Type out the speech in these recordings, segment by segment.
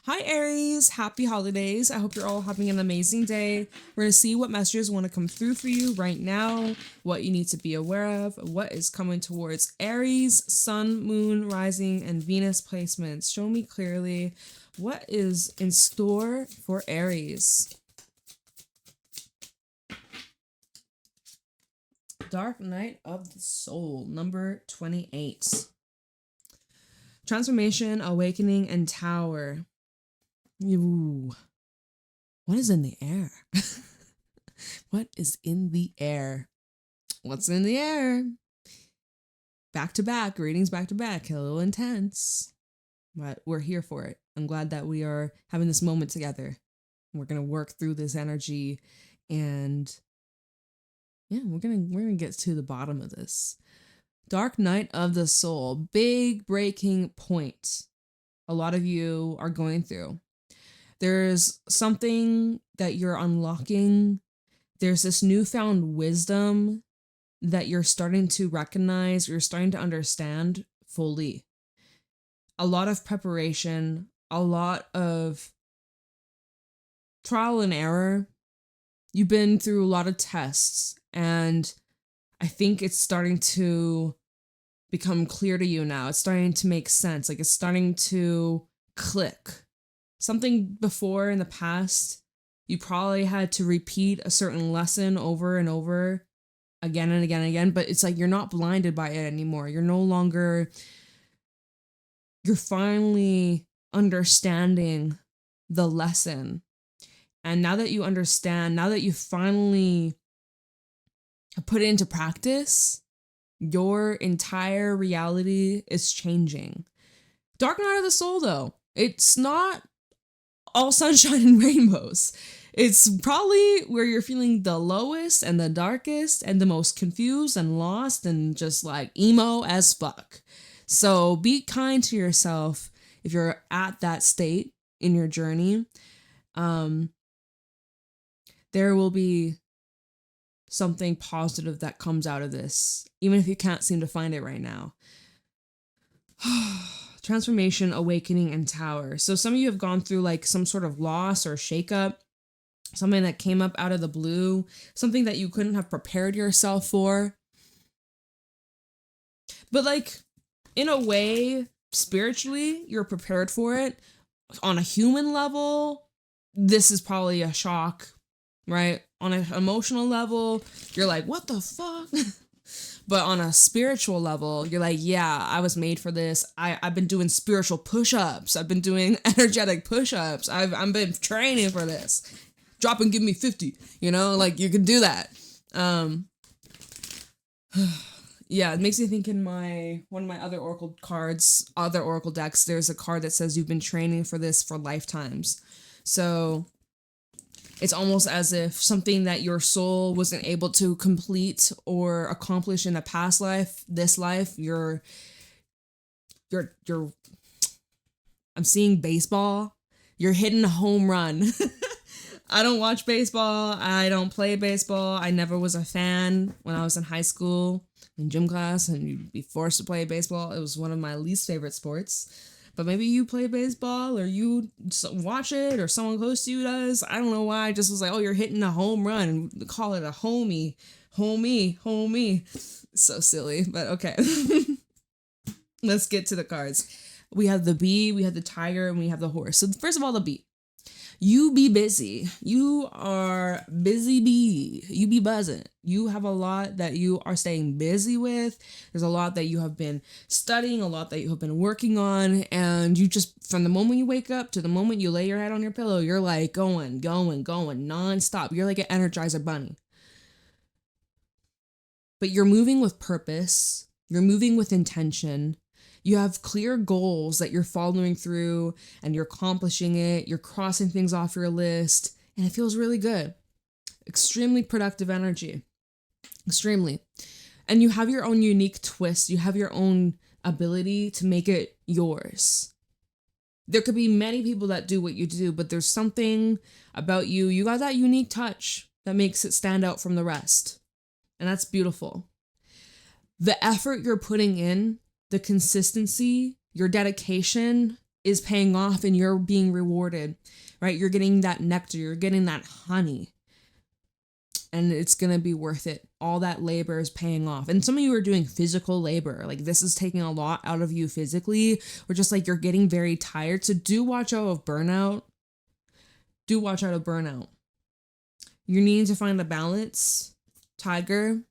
Hi Aries, happy holidays. I hope you're all having an amazing day. We're going to see what messages want to come through for you right now, what you need to be aware of, what is coming towards Aries, Sun, Moon, Rising, and Venus placements. Show me clearly what is in store for Aries. Dark Night of the Soul, number 28. Transformation, Awakening, and Tower. Ooh. What is in the air? What is in the air? What's in the air? Back to back, readings back to back, a little intense. But we're here for it. I'm glad that we are having this moment together. We're gonna work through this energy and yeah, we're gonna get to the bottom of this. Dark Night of the Soul, big breaking point a lot of you are going through. There's something that you're unlocking. There's this newfound wisdom that you're starting to recognize, you're starting to understand fully. A lot of preparation, a lot of trial and error. You've been through a lot of tests, and I think it's starting to become clear to you now. It's starting to make sense. Like, it's starting to click. Something before in the past, you probably had to repeat a certain lesson over and over again and again and again, but it's like you're not blinded by it anymore. You're finally understanding the lesson. And now that you understand, now that you finally put it into practice, your entire reality is changing. Dark Night of the Soul, though, it's not all sunshine and rainbows. It's probably where you're feeling the lowest and the darkest and the most confused and lost and just like emo as fuck. So be kind to yourself if you're at that state in your journey. There will be something positive that comes out of this, even if you can't seem to find it right now. Transformation, Awakening, and Tower. So some of you have gone through like some sort of loss or shakeup, something that came up out of the blue, something that you couldn't have prepared yourself for. But like, in a way, spiritually, you're prepared for it. On a human level, this is probably a shock, right? On an emotional level, you're like, what the fuck? But on a spiritual level, you're like, yeah, I was made for this. I've been doing spiritual push-ups. I've been doing energetic push-ups. I've been training for this. Drop and give me 50. You know, like you can do that. Yeah, it makes me think in one of my other oracle decks, there's a card that says you've been training for this for lifetimes. So it's almost as if something that your soul wasn't able to complete or accomplish in a past life, this life, you're I'm seeing baseball. You're hitting a home run. I don't watch baseball. I don't play baseball. I never was a fan when I was in high school in gym class and you'd be forced to play baseball. It was one of my least favorite sports. But maybe you play baseball or you watch it or someone close to you does. I don't know why. I just was like, oh, you're hitting a home run and call it a homie. So silly, but okay. Let's get to the cards. We have the bee, we have the tiger, and we have the horse. So first of all, the bee. You be busy. You are busy bee. You be buzzing. You have a lot that you are staying busy with. There's a lot that you have been studying, a lot that you have been working on. And you just, from the moment you wake up to the moment you lay your head on your pillow, you're like going nonstop. You're like an Energizer bunny. But you're moving with purpose. You're moving with intention. You have clear goals that you're following through and you're accomplishing it. You're crossing things off your list and it feels really good. Extremely productive energy. Extremely. And you have your own unique twist. You have your own ability to make it yours. There could be many people that do what you do, but there's something about you. You got that unique touch that makes it stand out from the rest. And that's beautiful. The effort you're putting in, the consistency, your dedication, is paying off and you're being rewarded, right? You're getting that nectar, you're getting that honey, and it's going to be worth it. All that labor is paying off. And some of you are doing physical labor. Like this is taking a lot out of you physically, or just like you're getting very tired. So do watch out of burnout. Do watch out of burnout. You're needing to find a balance, Tiger.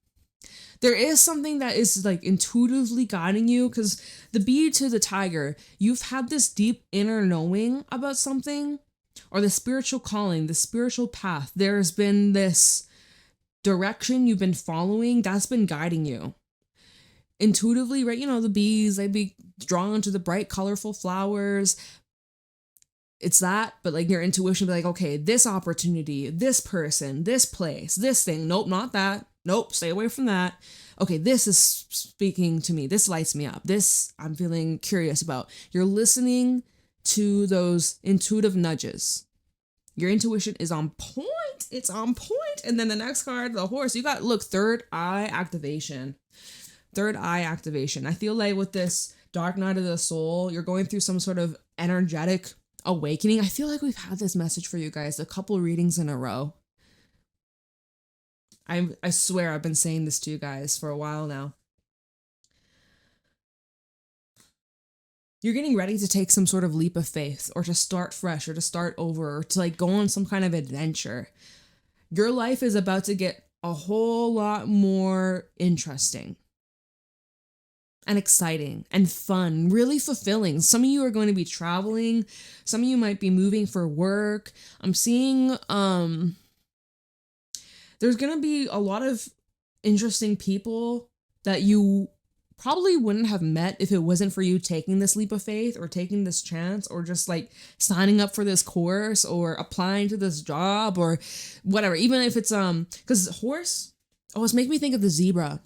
There is something that is like intuitively guiding you, because the bee to the tiger, you've had this deep inner knowing about something, or the spiritual calling, the spiritual path. There's been this direction you've been following that's been guiding you intuitively, right? You know, the bees, they'd be drawn to the bright, colorful flowers. It's that, but like your intuition be like, okay, this opportunity, this person, this place, this thing. Nope, not that. Nope, stay away from that. Okay, this is speaking to me. This lights me up. This I'm feeling curious about. You're listening to those intuitive nudges. Your intuition is on point. It's on point. And then the next card, the horse, you got, look, third eye activation. Third eye activation. I feel like with this dark night of the soul, you're going through some sort of energetic awakening. I feel like we've had this message for you guys a couple readings in a row. I swear I've been saying this to you guys for a while now. You're getting ready to take some sort of leap of faith, or to start fresh, or to start over, or to like go on some kind of adventure. Your life is about to get a whole lot more interesting and exciting and fun, really fulfilling. Some of you are going to be traveling. Some of you might be moving for work. I'm seeing there's going to be a lot of interesting people that you probably wouldn't have met if it wasn't for you taking this leap of faith, or taking this chance, or just like signing up for this course, or applying to this job, or whatever. Even if it's because horse, it's making me think of the zebra.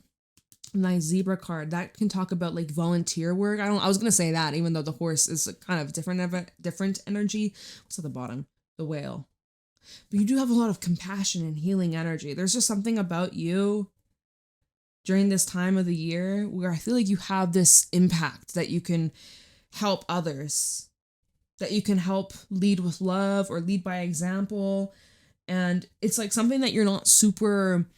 Nice zebra card that can talk about like volunteer work. I was gonna say that, even though the horse is kind of different energy. What's at the bottom? The whale. But you do have a lot of compassion and healing energy. There's just something about you during this time of the year where I feel like you have this impact that you can help others, that you can help lead with love or lead by example. And it's like something that you're not super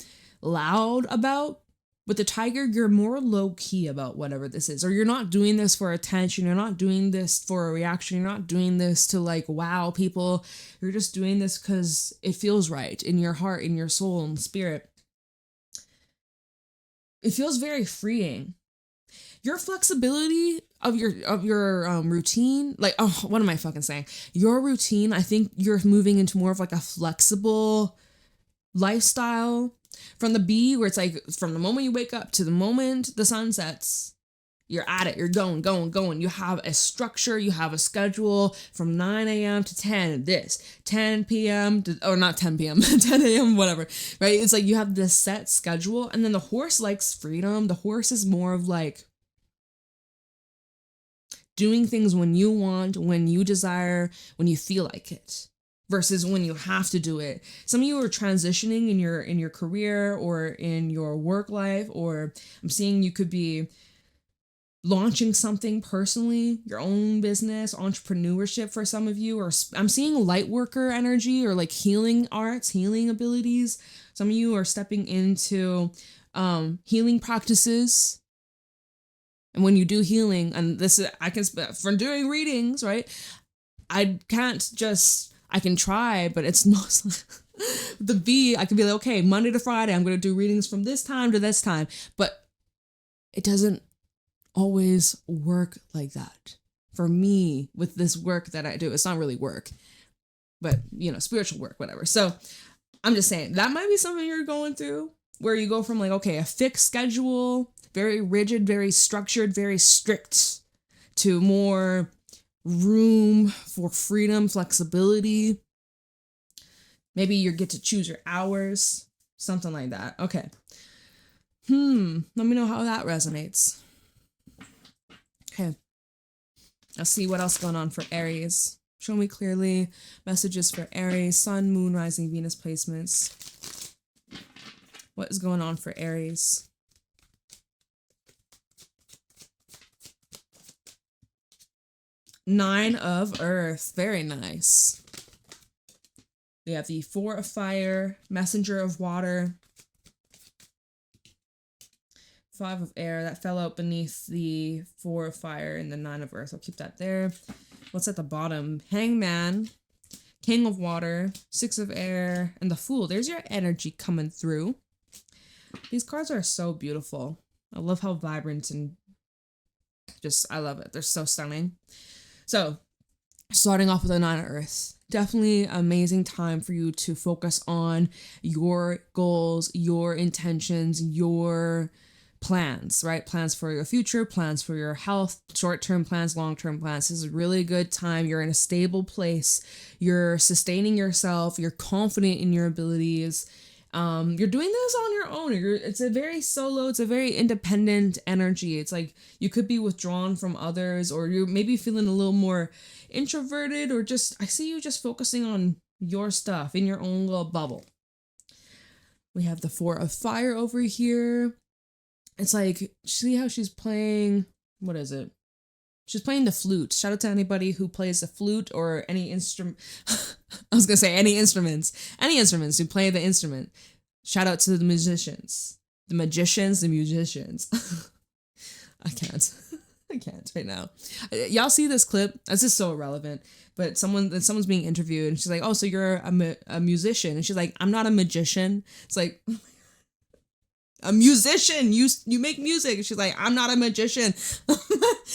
loud about. With the tiger, you're more low key about whatever this is, or you're not doing this for attention. You're not doing this for a reaction. You're not doing this to like wow people. You're just doing this because it feels right in your heart, in your soul and spirit. It feels very freeing. Your flexibility of your routine, like, what am I fucking saying? Your routine, I think you're moving into more of like a flexible lifestyle. From the bee, where it's like from the moment you wake up to the moment the sun sets, you're at it, you're going. You have a structure, you have a schedule from 9 a.m. to 10, 10 p.m. or not 10 p.m., 10 a.m., whatever, right? It's like you have this set schedule. And then the horse likes freedom. The horse is more of like doing things when you want, when you desire, when you feel like it, versus when you have to do it. Some of you are transitioning in your career or in your work life, or I'm seeing you could be launching something personally, your own business, entrepreneurship for some of you, or I'm seeing light worker energy, or like healing arts, healing abilities. Some of you are stepping into healing practices. And when you do healing, and this is, I can, from doing readings, right? I can try, but it's not the bee. I can be like, okay, Monday to Friday, I'm going to do readings from this time to this time, but it doesn't always work like that. For me, with this work that I do, it's not really work, but spiritual work, whatever. So I'm just saying that might be something you're going through, where you go from like, okay, a fixed schedule, very rigid, very structured, very strict, to more room for freedom, flexibility. Maybe you get to choose your hours, something like that. Okay. Let me know how that resonates. Okay. Let's see what else going on for Aries. Show me clearly messages for Aries, Sun, Moon, Rising, Venus placements. What is going on for Aries? Nine of Earth. Very nice. We have the Four of Fire, Messenger of Water, Five of Air. That fell out beneath the Four of Fire and the Nine of Earth. I'll keep that there. What's at the bottom? Hangman, King of Water, Six of Air, and the Fool. There's your energy coming through. These cards are so beautiful. I love how vibrant and just, I love it. They're so stunning. So, starting off with the Nine of Earth. Definitely amazing time for you to focus on your goals, your intentions, your plans, right? Plans for your future, plans for your health, short-term plans, long-term plans. This is a really good time. You're in a stable place. You're sustaining yourself. You're confident in your abilities. You're doing this on your own. It's a very solo, it's a very independent energy. It's like you could be withdrawn from others, or you're maybe feeling a little more introverted, or just, I see you just focusing on your stuff in your own little bubble. We have the Four of Fire over here. It's like, see how she's playing, what is it? She's playing the flute. Shout out to anybody who plays the flute or any instrument. I was going to say any instruments. Any instruments who play the instrument. Shout out to the musicians. The magicians, the musicians. I can't. I can't right now. Y'all see this clip? This is so irrelevant. But someone's being interviewed and she's like, oh, so you're a musician. And she's like, I'm not a magician. It's like, a musician, you make music. She's like, I'm not a magician.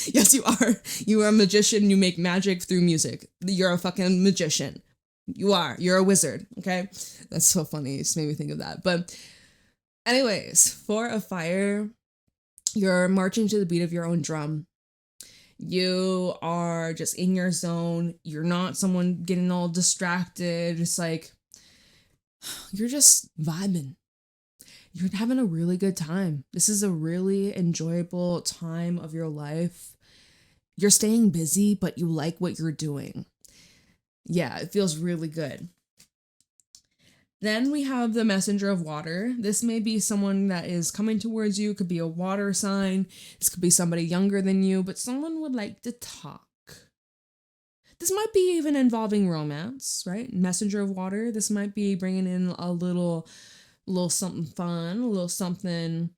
Yes, you are. You are a magician. You make magic through music. You're a fucking magician. You are. You're a wizard. Okay? That's so funny. It just made me think of that. But anyways, Four of Fire, you're marching to the beat of your own drum. You are just in your zone. You're not someone getting all distracted. It's like, you're just vibing. You're having a really good time. This is a really enjoyable time of your life. You're staying busy, but you like what you're doing. Yeah, it feels really good. Then we have the Messenger of Water. This may be someone that is coming towards you. It could be a water sign. This could be somebody younger than you, but someone would like to talk. This might be even involving romance, right? Messenger of Water. This might be bringing in a little something fun, a little something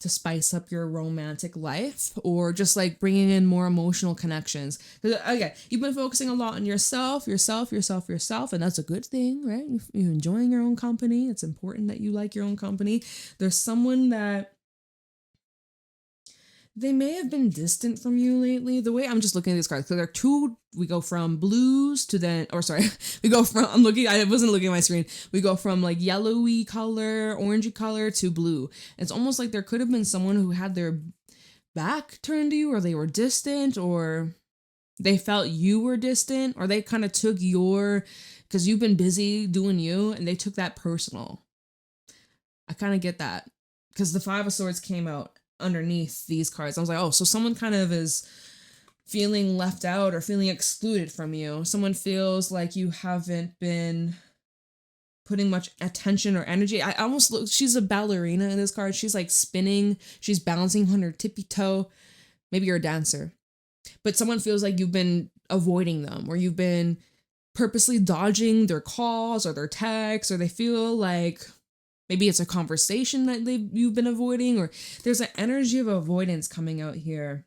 to spice up your romantic life, or just like bringing in more emotional connections. Because again, you've been focusing a lot on yourself, and that's a good thing, right? You're enjoying your own company. It's important that you like your own company. There's someone that they may have been distant from you lately. The way I'm just looking at these cards, because there are two, we go from blues to then, or sorry, I wasn't looking at my screen. We go from like yellowy color, orangey color to blue. It's almost like there could have been someone who had their back turned to you, or they were distant, or they felt you were distant, or they kind of took because you've been busy doing you, and they took that personal. I kind of get that, because the Five of Swords came out underneath these cards. I was like, oh, so someone kind of is feeling left out or feeling excluded from you. Someone feels like you haven't been putting much attention or energy. I almost look, she's a ballerina in this card. She's like spinning, she's bouncing on her tippy toe. Maybe you're a dancer, but someone feels like you've been avoiding them, or you've been purposely dodging their calls or their texts, or they feel like maybe it's a conversation that you've been avoiding, or there's an energy of avoidance coming out here.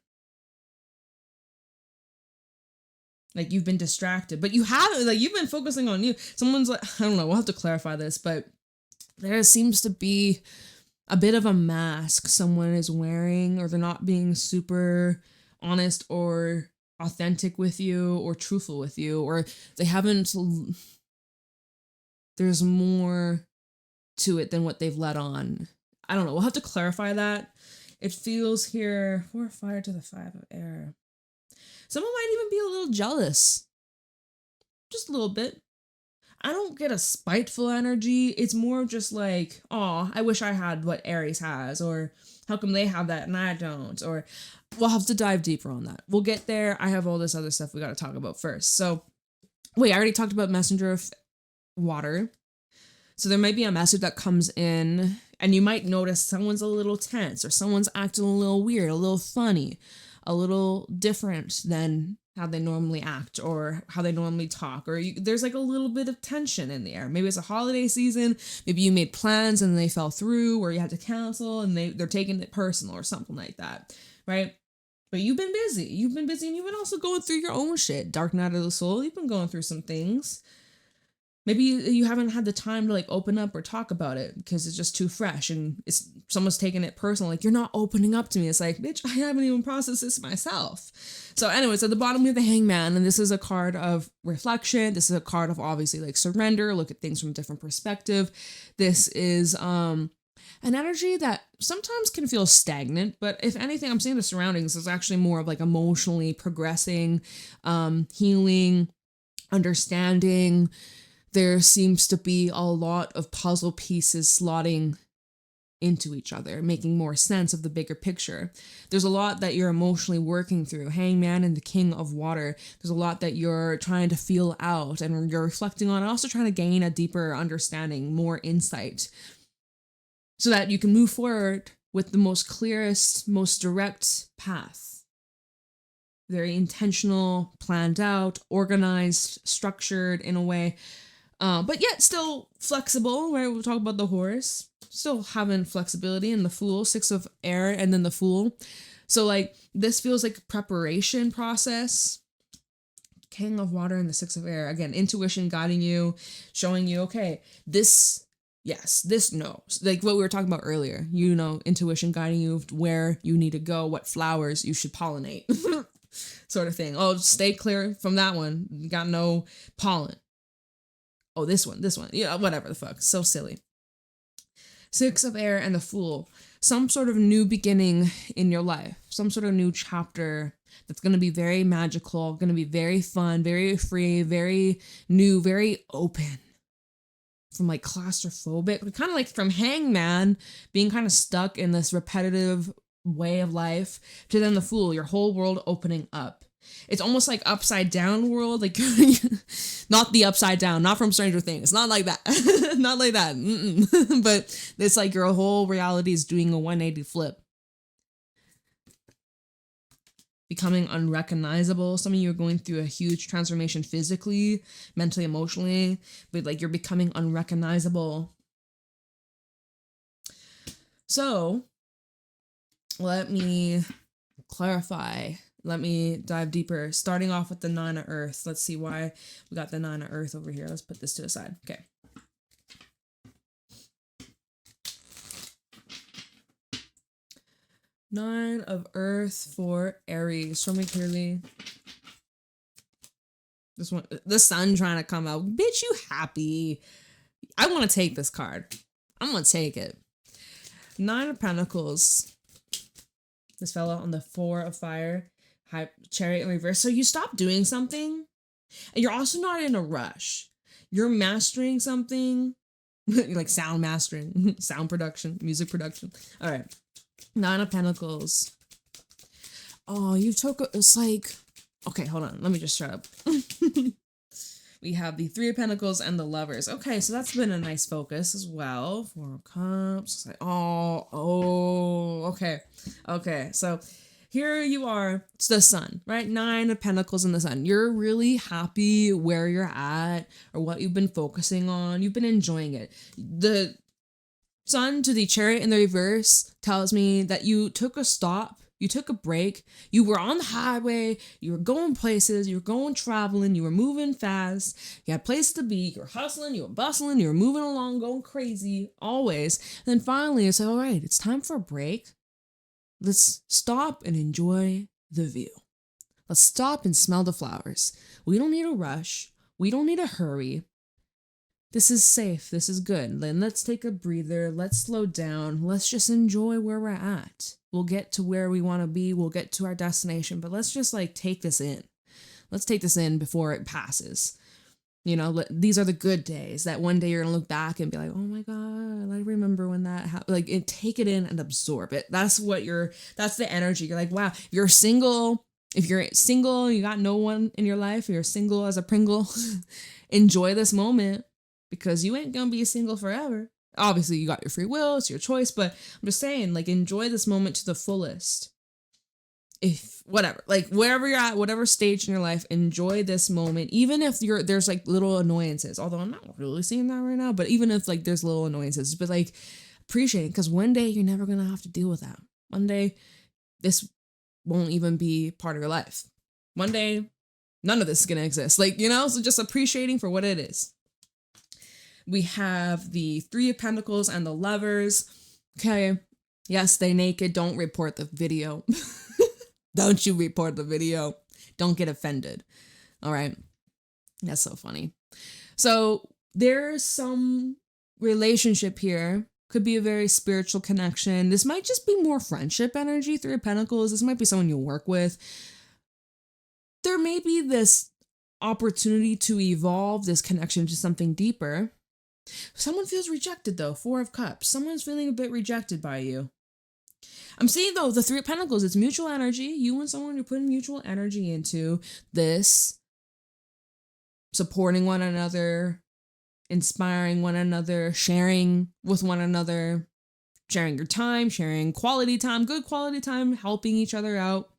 Like you've been distracted, but you haven't, like you've been focusing on you. Someone's like, I don't know, we'll have to clarify this, but there seems to be a bit of a mask someone is wearing, or they're not being super honest or authentic with you or truthful with you, or they haven't, there's more to it than what they've let on. I don't know. We'll have to clarify that. It feels here, 4 of Fire to the 5 of Air. Someone might even be a little jealous. Just a little bit. I don't get a spiteful energy. It's more just like, oh, I wish I had what Aries has, or how come they have that and I don't, or we'll have to dive deeper on that. We'll get there. I have all this other stuff we got to talk about first. So, wait, I already talked about Messenger of Water. So there might be a message that comes in and you might notice someone's a little tense, or someone's acting a little weird, a little funny. a little different than how they normally act or how they normally talk, or there's like a little bit of tension in the air. Maybe it's a holiday season, maybe you made plans and they fell through, or you had to cancel and they're taking it personal or something like that, right? But you've been busy and you've been also going through your own shit. Dark night of the soul, you've been going through some things. Maybe you haven't had the time to like open up or talk about it because it's just too fresh and someone's taking it personal. Like, you're not opening up to me. It's like, bitch, I haven't even processed this myself. So anyways, at the bottom we have the Hangman, and this is a card of reflection. This is a card of obviously like surrender, look at things from a different perspective. This is an energy that sometimes can feel stagnant, but if anything, I'm seeing the surroundings is actually more of like emotionally progressing, healing, understanding. There seems to be a lot of puzzle pieces slotting into each other, making more sense of the bigger picture. There's a lot that you're emotionally working through. Hangman and the King of Water. There's a lot that you're trying to feel out and you're reflecting on, and also trying to gain a deeper understanding, more insight, so that you can move forward with the most clearest, most direct path. Very intentional, planned out, organized, structured in a way. But yet still flexible, right? We'll talk about the horse. Still having flexibility, and the Fool, 6 of air, and then the Fool. So like this feels like a preparation process. King of Water and the 6 of air. Again, intuition guiding you, showing you, okay, this yes, this knows. Like what we were talking about earlier. Intuition guiding you where you need to go, what flowers you should pollinate. Sort of thing. Oh, stay clear from that one. You got no pollen. Oh, this one. Yeah, whatever the fuck. So silly. 6 of air and the Fool. Some sort of new beginning in your life. Some sort of new chapter that's going to be very magical, going to be very fun, very free, very new, very open. From like claustrophobic, kind of like from Hangman, being kind of stuck in this repetitive way of life, to then the Fool, your whole world opening up. It's almost like upside down world, like not the upside down, not from Stranger Things, not like that, not like that. But it's like your whole reality is doing a 180 flip, becoming unrecognizable. Some of you are going through a huge transformation physically, mentally, emotionally, but like you're becoming unrecognizable. So let me clarify. Let me dive deeper, starting off with the 9 of Earth. Let's see why we got the 9 of Earth over here. Let's put this to the side. Okay. Nine of Earth for Aries. Show me clearly. This one, the sun trying to come out. Bitch, you happy. I want to take this card. I'm going to take it. 9 of Pentacles. This fella on the 4 of Fire. Chariot in reverse. So you stop doing something, and you're also not in a rush. You're mastering something, like sound mastering, sound production, music production. All right, 9 of Pentacles. Oh, you took it's like, okay, hold on. Let me just shut up. We have the 3 of Pentacles and the Lovers. Okay, so that's been a nice focus as well. 4 of Cups. Like, okay. So here you are, it's the Sun, right? 9 of Pentacles and the Sun. You're really happy where you're at or what you've been focusing on. You've been enjoying it. The Sun to the Chariot in the reverse tells me that you took a stop, you took a break, you were on the highway, you were going places, you were going traveling, you were moving fast, you had places to be, you were hustling, you were bustling, you were moving along, going crazy, always. And then finally it's like, all right, it's time for a break. Let's stop and enjoy the view. Let's stop and smell the flowers. We don't need a rush. We don't need a hurry. This is safe. This is good. Then let's take a breather. Let's slow down. Let's just enjoy where we're at. We'll get to where we want to be. We'll get to our destination, but let's just like take this in. Let's take this in before it passes. These are the good days that one day you're going to look back and be like, oh my God, I remember when that happened. Like, take it in and absorb it. That's the energy. You're like, wow, if you're single, you got no one in your life, you're single as a Pringle, enjoy this moment because you ain't going to be single forever. Obviously, you got your free will, it's your choice, but I'm just saying, like, enjoy this moment to the fullest. if whatever, like wherever you're at, whatever stage in your life, enjoy this moment, even if there's like little annoyances, although I'm not really seeing that right now, but even if like there's little annoyances, but like appreciate it, because one day you're never gonna have to deal with that. One day this won't even be part of your life. One day none of this is gonna exist, like, you know, so just appreciating for what it is. We have the Three of Pentacles and the Lovers. Okay, yes, they naked. Don't report the video. Don't you report the video. Don't get offended. All right. That's so funny. So there's some relationship here. Could be a very spiritual connection. This might just be more friendship energy. Three of Pentacles. This might be someone you work with. There may be this opportunity to evolve this connection to something deeper. Someone feels rejected though. Four of Cups. Someone's feeling a bit rejected by you. I'm seeing though the Three of Pentacles, it's mutual energy. You and someone, you're putting mutual energy into this, supporting one another, inspiring one another, sharing with one another, sharing your time, sharing quality time, good quality time, helping each other out.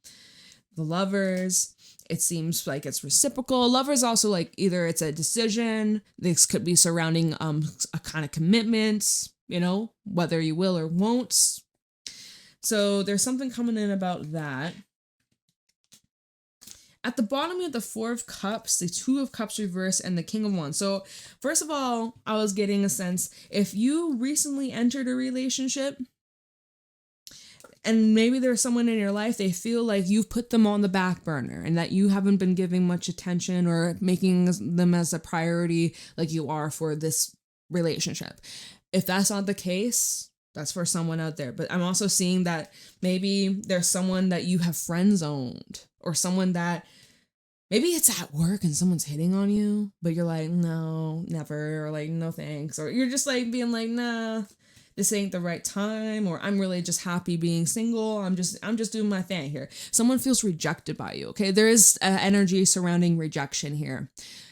The Lovers, it seems like it's reciprocal. Lovers also like either it's a decision. This could be surrounding a kind of commitment, you know, whether you will or won't. So there's something coming in about that. At the bottom, you have the Four of Cups, the Two of Cups reverse, and the King of Wands. So first of all, I was getting a sense, if you recently entered a relationship and maybe there's someone in your life, they feel like you've put them on the back burner and that you haven't been giving much attention or making them as a priority like you are for this relationship. If that's not the case, that's for someone out there. But I'm also seeing that maybe there's someone that you have friend zoned, or someone that maybe it's at work and someone's hitting on you, but you're like, no, never, or like, no thanks. Or you're just like being like, nah, this ain't the right time, or I'm really just happy being single. I'm just doing my thing here. Someone feels rejected by you. Okay. There is energy surrounding rejection here.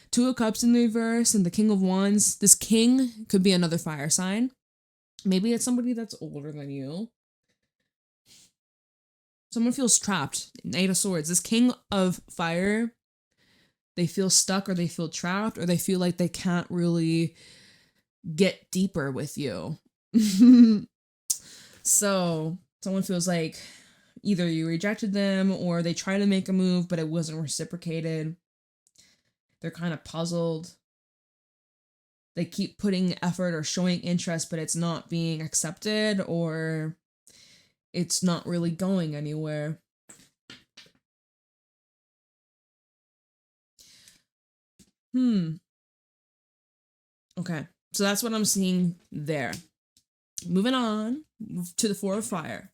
Two of Cups in the reverse and the King of Wands. This king could be another fire sign. Maybe it's somebody that's older than you. Someone feels trapped. Eight of Swords. This King of Fire, they feel stuck, or they feel trapped, or they feel like they can't really get deeper with you. So someone feels like either you rejected them or they try to make a move, but it wasn't reciprocated. They're kind of puzzled. They keep putting effort or showing interest, but it's not being accepted, or it's not really going anywhere. Okay, so that's what I'm seeing there. Moving on to the Four of Fire.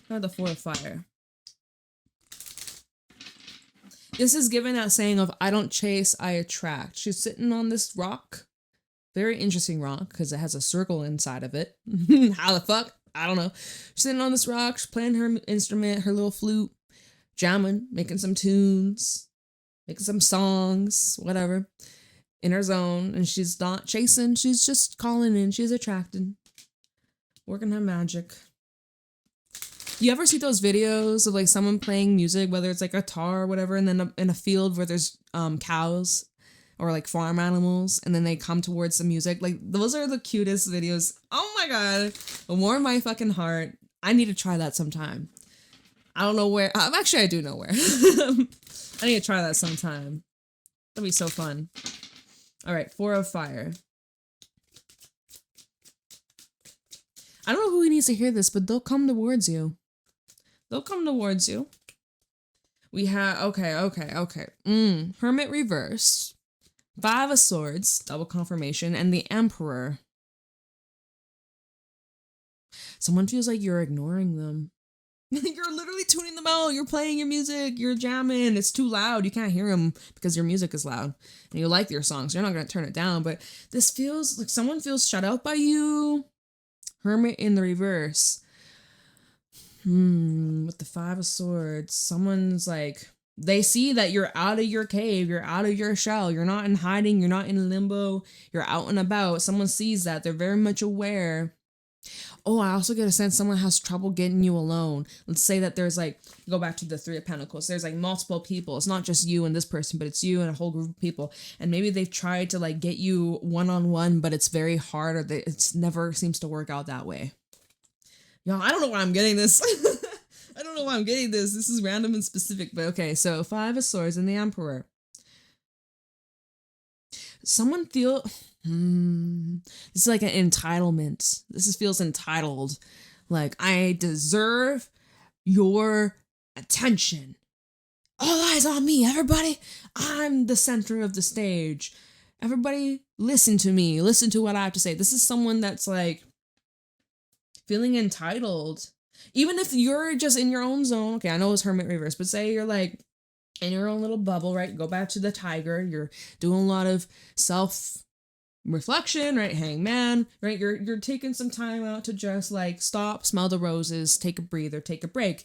The Four of Fire. This is given that saying of, I don't chase, I attract. She's sitting on this rock. Very interesting rock, because it has a circle inside of it. How the fuck? I don't know. She's sitting on this rock, she's playing her instrument, her little flute, jamming, making some tunes, making some songs, whatever, in her zone. And she's not chasing, she's just calling in, she's attracting, working her magic. You ever see those videos of like someone playing music, whether it's like guitar or whatever, and then in a field where there's cows or like farm animals, and then they come towards the music? Like, those are the cutest videos. Oh my god, warm my fucking heart. I need to try that sometime. I don't know where. Actually, I do know where. I need to try that sometime. That'd be so fun. All right, Four of Fire. I don't know who needs to hear this, but they'll come towards you. They'll come towards you. We have, okay. Hermit reversed. Five of Swords, double confirmation, and the Emperor. Someone feels like you're ignoring them. You're literally tuning them out. You're playing your music. You're jamming. It's too loud. You can't hear them because your music is loud. And you like your songs. You're not going to turn it down. But this feels like someone feels shut out by you. Hermit in the reverse. With the Five of Swords, someone's like, they see that you're out of your cave, you're out of your shell, you're not in hiding, you're not in limbo, you're out and about. Someone sees that, they're very much aware. Oh, I also get a sense someone has trouble getting you alone. Let's say that there's like, go back to the Three of Pentacles. There's like multiple people. It's not just you and this person, but it's you and a whole group of people. And maybe they've tried to like get you one-on-one, but it's very hard, or it's never seems to work out that way. Y'all, I don't know why I'm getting this. I don't know why I'm getting this. This is random and specific, but okay. So 5 of Swords and the Emperor. Someone feel, it's like an entitlement. Feels entitled. Like, I deserve your attention. All eyes on me, everybody. I'm the center of the stage. Everybody, listen to me. Listen to what I have to say. This is someone that's like feeling entitled. Even if you're just in your own zone. Okay, I know it's Hermit reverse, but say you're like in your own little bubble, right? Go back to the Tiger. You're doing a lot of self-reflection, right? Hangman, right? You're taking some time out to just like stop, smell the roses, take a breather, take a break,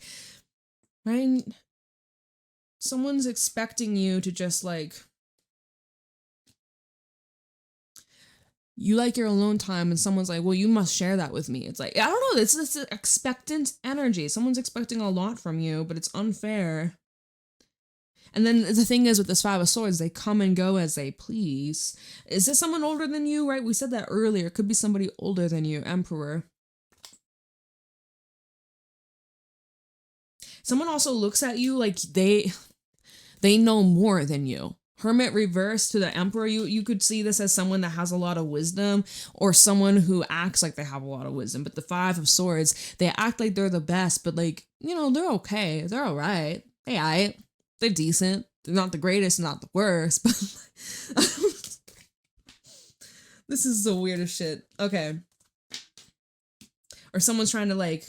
right? Someone's expecting you to just like, you like your alone time, and someone's like, well, you must share that with me. It's like, I don't know, it's an expectant energy. Someone's expecting a lot from you, but it's unfair. And then the thing is with this 5 of Swords, they come and go as they please. Is this someone older than you, right? We said that earlier. It could be somebody older than you, Emperor. Someone also looks at you like they know more than you. Hermit reverse to the Emperor, you could see this as someone that has a lot of wisdom, or someone who acts like they have a lot of wisdom. But the 5 of Swords, they act like they're the best, but like, you know, they're okay. They're all right. They're decent. They're not the greatest, not the worst, but this is the weirdest shit. Okay. Or someone's trying to like,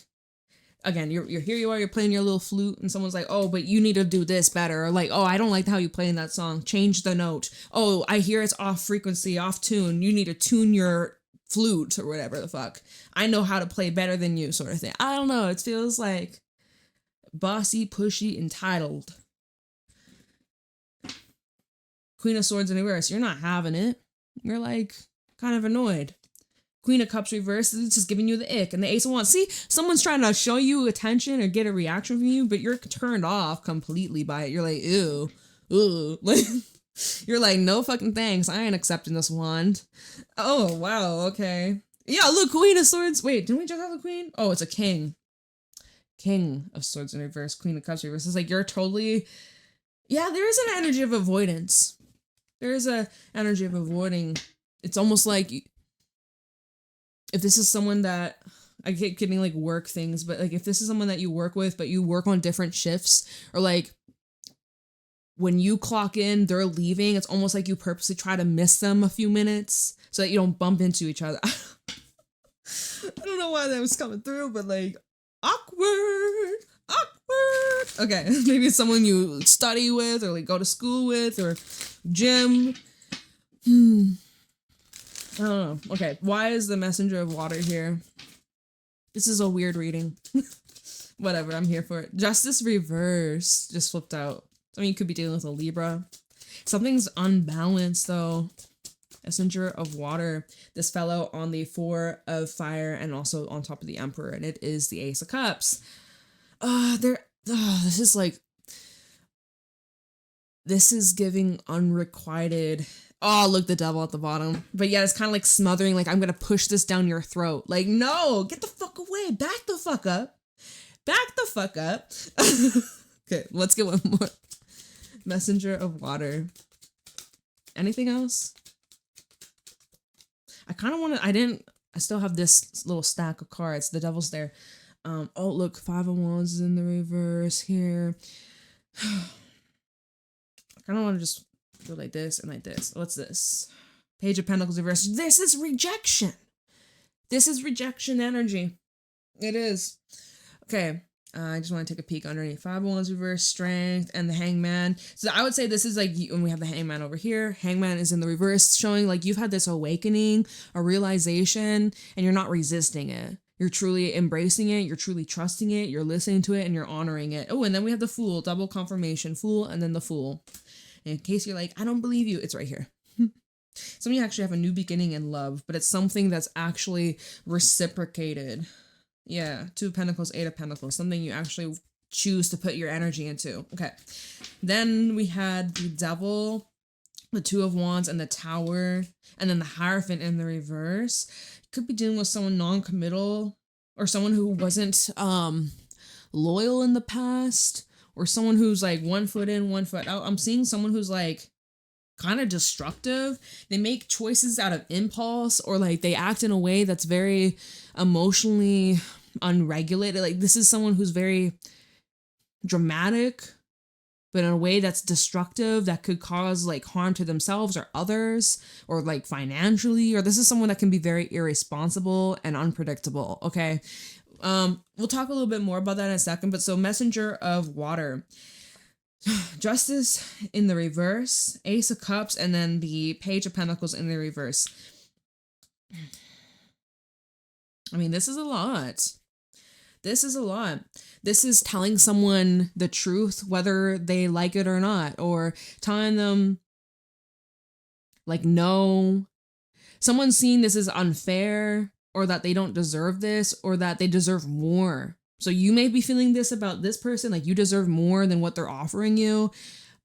again, you're here you are, you're playing your little flute, and someone's like, oh, but you need to do this better. Or like, oh, I don't like how you play in that song. Change the note. Oh, I hear it's off frequency, off tune. You need to tune your flute or whatever the fuck. I know how to play better than you, sort of thing. I don't know. It feels like bossy, pushy, entitled. Queen of Swords in reverse. You're not having it. You're like kind of annoyed. Queen of Cups reversed, it's just giving you the ick. And the Ace of Wands, see, someone's trying to show you attention or get a reaction from you, but you're turned off completely by it. You're like, ew, like, you're like, no fucking thanks, I ain't accepting this wand. Oh, wow, okay. Yeah, look, Queen of Swords. Wait, didn't we just have the Queen? Oh, it's a King. King of Swords in reverse, Queen of Cups reverse. It's like, you're totally, yeah, there is an energy of avoidance. There is a energy of avoiding. It's almost like, if this is someone that, I keep getting like work things, but like if this is someone that you work with, but you work on different shifts, or like when you clock in, they're leaving, it's almost like you purposely try to miss them a few minutes so that you don't bump into each other. I don't know why that was coming through, but like, awkward. Okay, maybe it's someone you study with, or like go to school with, or gym. I don't know. Okay, why is the Messenger of Water here? This is a weird reading. Whatever, I'm here for it. Justice reverse just flipped out. I mean, you could be dealing with a Libra. Something's unbalanced, though. Messenger of Water. This fellow on the 4 of Fire, and also on top of the Emperor, and it is the Ace of Cups. This is like... This is giving unrequited... Oh, look, the devil at the bottom. But yeah, it's kind of like smothering, like, I'm gonna push this down your throat. Like, no, get the fuck away. Back the fuck up. Back the fuck up. Okay, let's get one more. Messenger of Water. Anything else? I kind of want to, I still have this little stack of cards. The devil's there. Oh, look, 5 of Wands is in the reverse here. I kind of want to just go like this and like this. What's this? Page of Pentacles reverse. This is rejection. This is rejection energy. It is. Okay. I just want to take a peek underneath. 5 of Wands reverse, Strength, and the Hangman. So I would say this is like, when we have the Hangman over here, Hangman is in the reverse, showing like you've had this awakening, a realization, and you're not resisting it. You're truly embracing it, you're truly trusting it, you're listening to it, and you're honoring it. Oh, and then we have the Fool, double confirmation, Fool, and then the Fool. In case you're like, I don't believe you, it's right here. Some of you actually have a new beginning in love, but it's something that's actually reciprocated. Yeah, Two of Pentacles, Eight of Pentacles, something you actually choose to put your energy into. Okay. Then we had the Devil, the Two of Wands, and the Tower, and then the Hierophant in the reverse. You could be dealing with someone non-committal, or someone who wasn't loyal in the past, or someone who's like 1 foot in, 1 foot out. I'm seeing someone who's like kind of destructive. They make choices out of impulse, or like they act in a way that's very emotionally unregulated. Like this is someone who's very dramatic, but in a way that's destructive, that could cause like harm to themselves or others, or like financially, or this is someone that can be very irresponsible and unpredictable. Okay. We'll talk a little bit more about that in a second, but so Messenger of Water, Justice in the reverse, Ace of Cups, and then the Page of Pentacles in the reverse. I mean, this is a lot. This is a lot. This is telling someone the truth, whether they like it or not, or telling them, like, no. Someone's seeing this as unfair, or that they don't deserve this, or that they deserve more. So you may be feeling this about this person, like you deserve more than what they're offering you.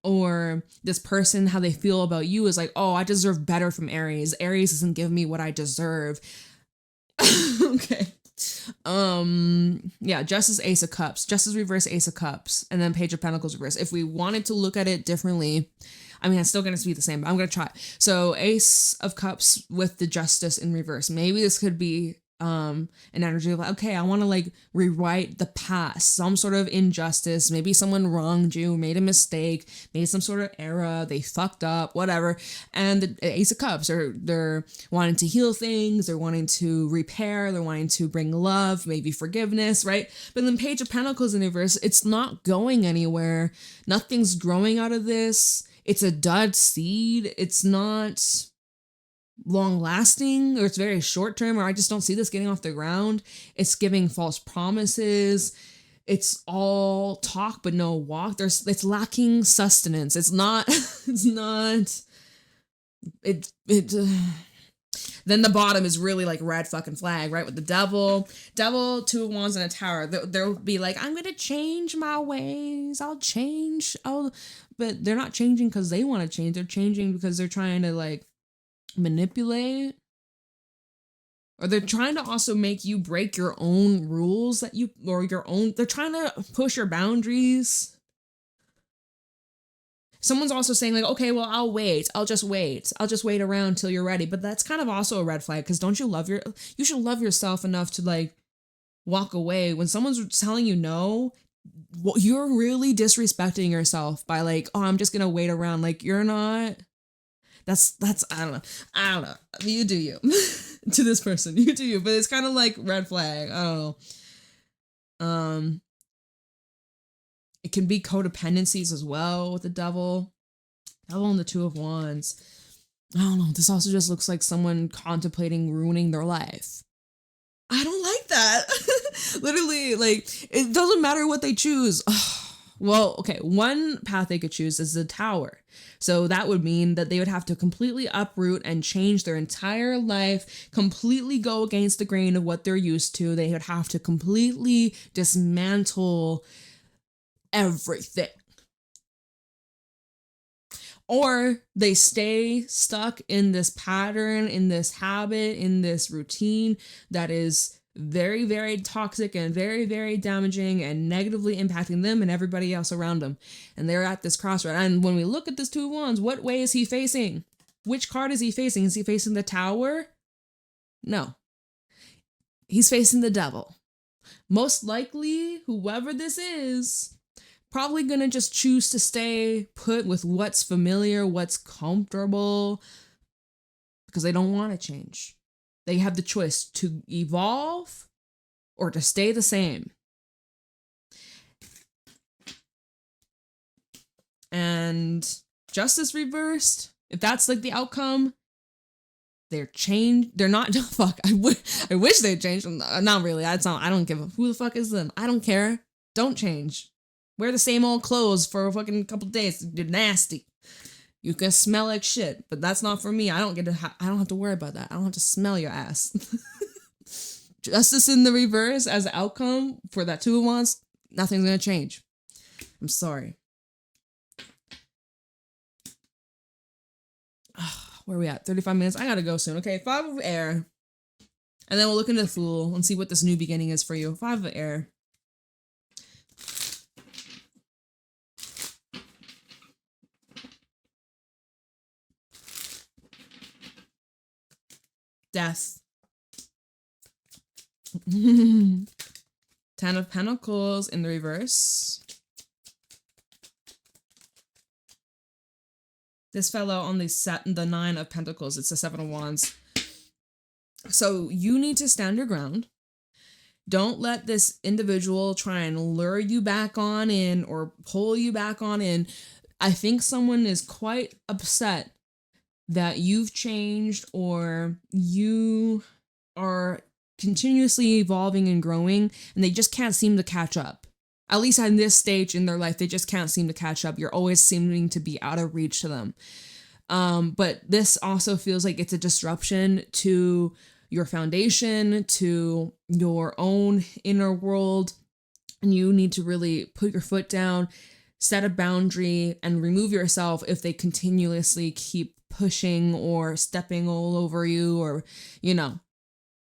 Or this person, how they feel about you is like, oh, I deserve better from Aries. Aries doesn't give me what I deserve. Okay. Yeah, Justice, Ace of Cups, Justice reverse, Ace of Cups, and then Page of Pentacles reverse. If we wanted to look at it differently, I mean, it's still going to be the same, but I'm going to try. So Ace of Cups with the Justice in reverse. Maybe this could be an energy of like, okay, I want to like rewrite the past, some sort of injustice. Maybe someone wronged you, made a mistake, made some sort of error, they fucked up, whatever. And the Ace of Cups they're wanting to heal things, they're wanting to repair, they're wanting to bring love, maybe forgiveness, right? But then Page of Pentacles in reverse, it's not going anywhere. Nothing's growing out of this. It's a dud seed. It's not long lasting, or it's very short term, or I just don't see this getting off the ground. It's giving false promises. It's all talk but no walk. It's lacking sustenance. It's not then the bottom is really like red fucking flag, right? With the devil, Two of Wands, and a Tower. They'll be like, I'm gonna change my ways. But they're not changing because they want to change. They're changing because they're trying to like manipulate, or they're trying to also make you break your own rules they're trying to push your boundaries. Someone's also saying like, okay, well, I'll just wait around till you're ready. But that's kind of also a red flag, because you should love yourself enough to like walk away when someone's telling you no. You're really disrespecting yourself by like, oh, I'm just gonna wait around. Like, you're not. That's I don't know. You do you. To this person, you do you. But it's kind of like red flag. I don't know. It can be codependencies as well with the devil and the Two of Wands. I don't know. This also just looks like someone contemplating ruining their life. I don't like that. Literally, like, it doesn't matter what they choose. Well, okay, one path they could choose is the Tower. So that would mean that they would have to completely uproot and change their entire life, completely go against the grain of what they're used to. They would have to completely dismantle everything. Or they stay stuck in this pattern, in this habit, in this routine that is very, very toxic and very, very damaging and negatively impacting them and everybody else around them. And they're at this crossroad. And when we look at this Two of Wands, what way is he facing? Which card is he facing? Is he facing the Tower? No. He's facing the devil. Most likely, whoever this is, probably gonna just choose to stay put with what's familiar, what's comfortable, because they don't want to change. They have the choice to evolve or to stay the same. And Justice reversed, if that's like the outcome, they're changed. They're not, fuck, I wish they'd changed. Not really. I don't give a, who the fuck is them? I don't care. Don't change. Wear the same old clothes for a fucking couple days. You're nasty. You can smell like shit, but that's not for me. I don't have to worry about that. I don't have to smell your ass. Justice in the reverse as an outcome for that Two of Wands, nothing's gonna change. I'm sorry. Where are we at? 35 minutes. I gotta go soon. Okay, 5 of air. And then we'll look into the Fool and see what this new beginning is for you. 5 of air. Death. 10 of Pentacles in the reverse. This fellow on the 9 of Pentacles. It's the 7 of Wands. So you need to stand your ground. Don't let this individual try and lure you back on in or pull you back on in. I think someone is quite upset that you've changed or you are continuously evolving and growing and they just can't seem to catch up. At least at this stage in their life, they just can't seem to catch up. You're always seeming to be out of reach to them. But this also feels like it's a disruption to your foundation, to your own inner world. And you need to really put your foot down, set a boundary, and remove yourself if they continuously keep pushing or stepping all over you or, you know,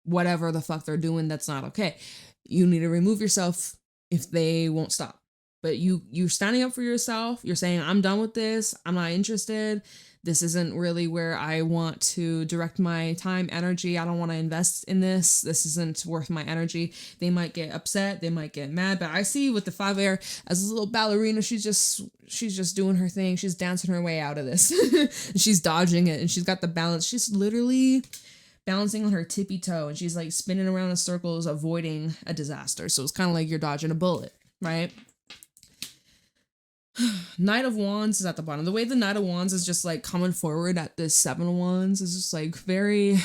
whatever the fuck they're doing that's not okay. You need to remove yourself if they won't stop. But you're standing up for yourself. You're saying, I'm done with this. I'm not interested. This isn't really where I want to direct my time, energy. I don't want to invest in this. This isn't worth my energy. They might get upset. They might get mad. But I see with the 5 air as a little ballerina, she's just doing her thing. She's dancing her way out of this. And she's dodging it. And she's got the balance. She's literally balancing on her tippy toe. And she's like spinning around in circles, avoiding a disaster. So it's kind of like you're dodging a bullet, right? Knight of Wands is at the bottom. The way the Knight of Wands is just like coming forward at this 7 of Wands is just like very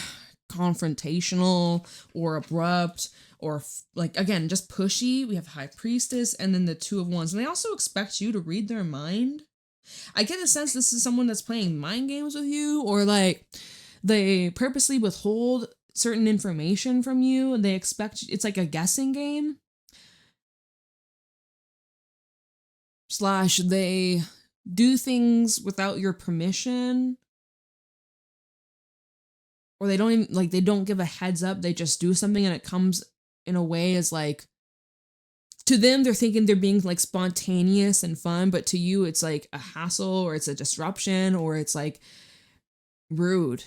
confrontational or abrupt or like, again, just pushy. We have High Priestess and then the 2 of Wands. And they also expect you to read their mind. I get a sense this is someone that's playing mind games with you, or like they purposely withhold certain information from you and they expect it's like a guessing game. / they do things without your permission, or they don't even, like, they don't give a heads up. They just do something and it comes in a way as like, to them, they're thinking they're being like spontaneous and fun, but to you, it's like a hassle or it's a disruption or it's like rude,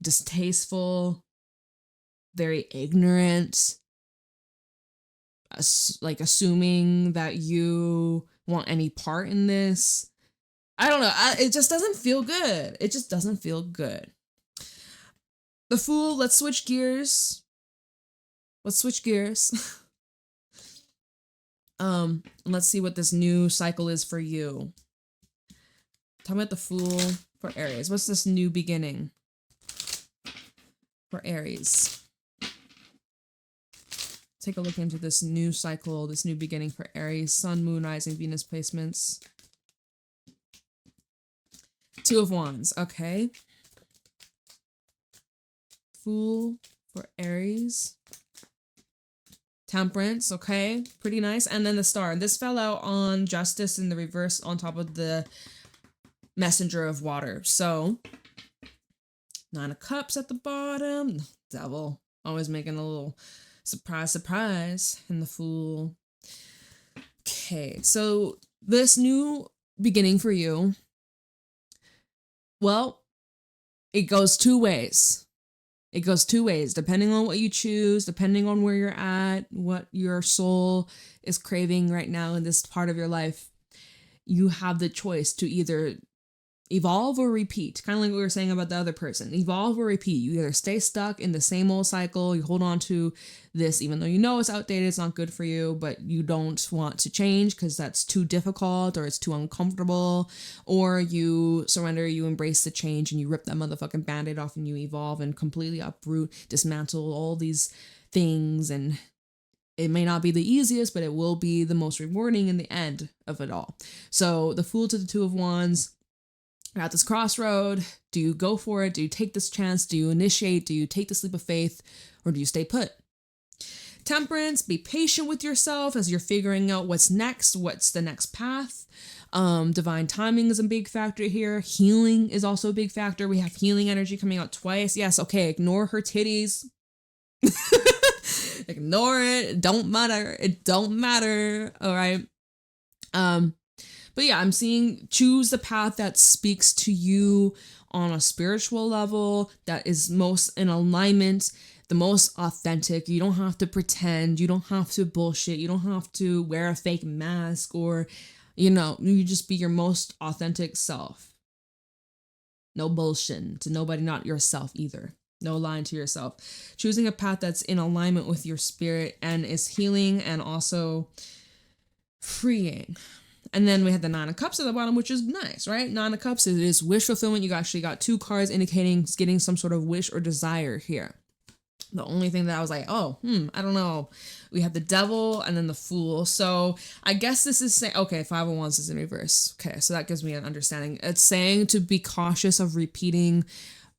distasteful, very ignorant, like assuming that you want any part in this. I don't know. It just doesn't feel good. It just doesn't feel good. The Fool, let's switch gears. Let's see what this new cycle is for you. Tell me about the Fool for Aries. What's this new beginning for Aries? Take a look into this new cycle, this new beginning for Aries, Sun, Moon, Rising, Venus placements. 2 of Wands, okay. Fool for Aries. Temperance, okay. Pretty nice. And then the Star. This fell out on Justice in the reverse on top of the Messenger of Water. So, 9 of Cups at the bottom. Devil. Always making a little surprise in the Fool. Okay, so this new beginning for you, well, it goes 2 ways. It goes 2 ways, depending on what you choose, depending on where you're at, what your soul is craving right now in this part of your life. You have the choice to either evolve or repeat, kind of like what we were saying about the other person. Evolve or repeat. You either stay stuck in the same old cycle, you hold on to this even though you know it's outdated, it's not good for you, but you don't want to change because that's too difficult or it's too uncomfortable, or you surrender, you embrace the change and you rip that motherfucking band-aid off and you evolve and completely uproot, dismantle all these things. And it may not be the easiest, but it will be the most rewarding in the end of it all. So the Fool to the 2 of Wands. You're at this crossroad. Do you go for it? Do you take this chance? Do you initiate? Do you take the leap of faith? Or do you stay put? Temperance, be patient with yourself as you're figuring out what's next, what's the next path. Divine timing is a big factor here. Healing is also a big factor. We have healing energy coming out twice. Yes, okay, ignore her titties. Ignore it. It don't matter. It don't matter. All right. But yeah, I'm seeing choose the path that speaks to you on a spiritual level, that is most in alignment, the most authentic. You don't have to pretend. You don't have to bullshit. You don't have to wear a fake mask or, you just be your most authentic self. No bullshit to nobody, not yourself either. No lying to yourself. Choosing a path that's in alignment with your spirit and is healing and also freeing. And then we had the Nine of Cups at the bottom, which is nice, right? Nine of Cups is wish fulfillment. You actually got 2 cards indicating getting some sort of wish or desire here. The only thing that I was like, I don't know. We have the Devil and then the Fool. So I guess this is saying, okay, 5 of Wands is in reverse. Okay, so that gives me an understanding. It's saying to be cautious of repeating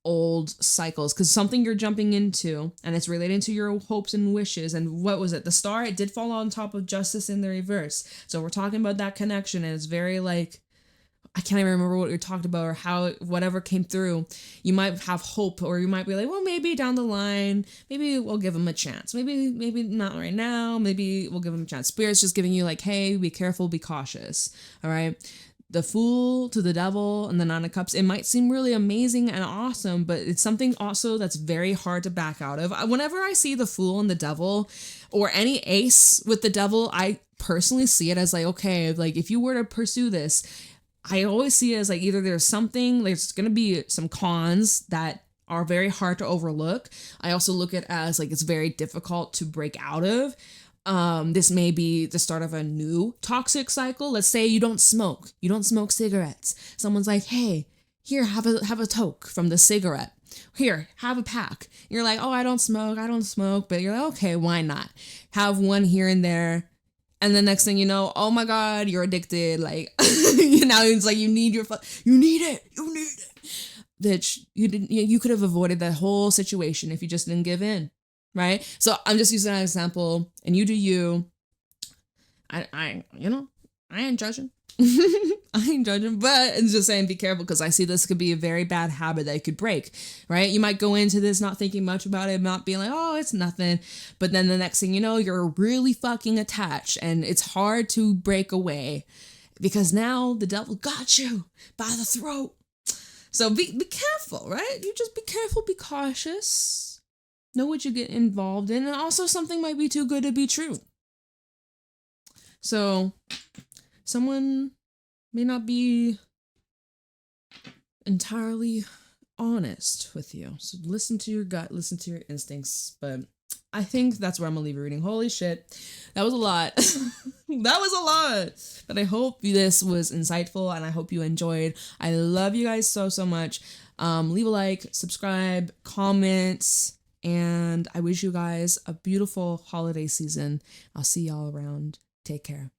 old cycles, because something you're jumping into and it's relating to your hopes and wishes. And what was it? The Star, it did fall on top of Justice in the reverse. So we're talking about that connection, and it's very like, I can't even remember what we talked about or how whatever came through. You might have hope, or you might be like, well, maybe down the line, maybe we'll give him a chance. Maybe not right now. Maybe we'll give him a chance. Spirit's just giving you like, hey, be careful, be cautious. All right. The Fool to the Devil and the Nine of Cups, it might seem really amazing and awesome, but it's something also that's very hard to back out of. Whenever I see the Fool and the Devil or any ace with the Devil, I personally see it as like, okay, like if you were to pursue this, I always see it as like either there's going to be some cons that are very hard to overlook. I also look at it as like it's very difficult to break out of. This may be the start of a new toxic cycle. Let's say you don't smoke cigarettes. Someone's like, hey, here, have a toke from the cigarette. Here, have a pack. You're like, oh, I don't smoke. But you're like, okay, why not? Have one here and there. And the next thing you know, oh my God, you're addicted. Like, it's like you need it. Bitch, you could have avoided that whole situation if you just didn't give in. Right? So I'm just using that example, and you do you. I ain't judging. I ain't judging, but it's just saying be careful, because I see this could be a very bad habit that you could break, right? You might go into this not thinking much about it, not being like, oh, it's nothing. But then the next thing you know, you're really fucking attached, and it's hard to break away because now the devil got you by the throat. So be careful, right? You just be careful, be cautious. Know what you get involved in, and also something might be too good to be true. So someone may not be entirely honest with you. So listen to your gut, listen to your instincts. But I think that's where I'm gonna leave your reading. Holy shit. That was a lot. That was a lot. But I hope this was insightful, and I hope you enjoyed. I love you guys so much. Leave a like, subscribe, comment. And I wish you guys a beautiful holiday season. I'll see y'all around. Take care.